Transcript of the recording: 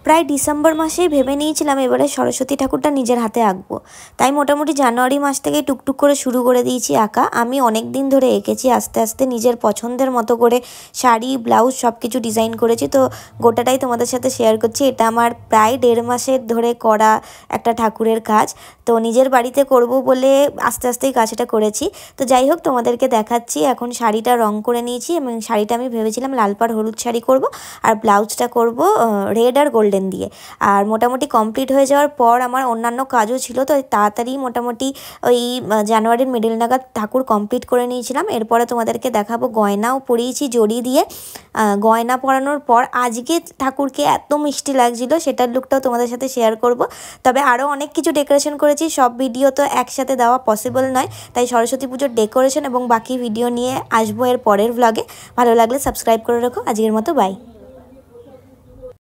প্রায় ডিসেম্বর মাসেই ভেবে নিয়েছিলাম এবারে সরস্বতী ঠাকুরটা নিজের হাতে আঁকবো। তাই মোটামুটি জানুয়ারি মাস থেকেই টুকটুক করে শুরু করে দিয়েছি আঁকা। আমি অনেক দিন ধরে এঁকেছি, আস্তে আস্তে নিজের পছন্দের মতো করে শাড়ি ব্লাউজ সব কিছু ডিজাইন করেছি। তো গোটাটাই তোমাদের সাথে শেয়ার করছি। এটা আমার প্রায় 1.5 মাসের ধরে করা একটা ঠাকুরের কাজ। তো নিজের বাড়িতে করব বলে আস্তে আস্তেই কাজটা করেছি। তো যাই হোক, তোমাদেরকে দেখাচ্ছি। এখন শাড়িটা রং করে নিয়েছি এবং শাড়িটা আমি ভেবেছিলাম লাল পাড় হলুদ শাড়ি করব, আর ব্লাউজটা করব রেড আর গোল্ডেন দিয়ে। আর মোটামুটি কমপ্লিট হয়ে যাওয়ার পর আমার অন্যান্য কাজও ছিল, তো তাড়াতাড়ি মোটামুটি ওই জানুয়ারির মিডিল নাগাদ ঠাকুর কমপ্লিট করে নিয়েছিলাম। এরপরে তোমাদেরকে দেখাবো গয়নাও পরিয়েছি জড়ি দিয়ে। গয়না পরানোর পর আজকে ঠাকুরকে এত মিষ্টি লাগছিল, সেটার লুকটাও তোমাদের সাথে শেয়ার করব। তবে আরও অনেক কিছু ডেকোরেশন করেছি, সব ভিডিও তো একসাথে দেওয়া পসিবল নয়, তাই সরস্বতী পুজোর ডেকোরেশন এবং বাকি ভিডিও নিয়ে আসবো এর পরের ভ্লগে। ভালো লাগলে সাবস্ক্রাইব করে রাখো। আজকের মতো বাই।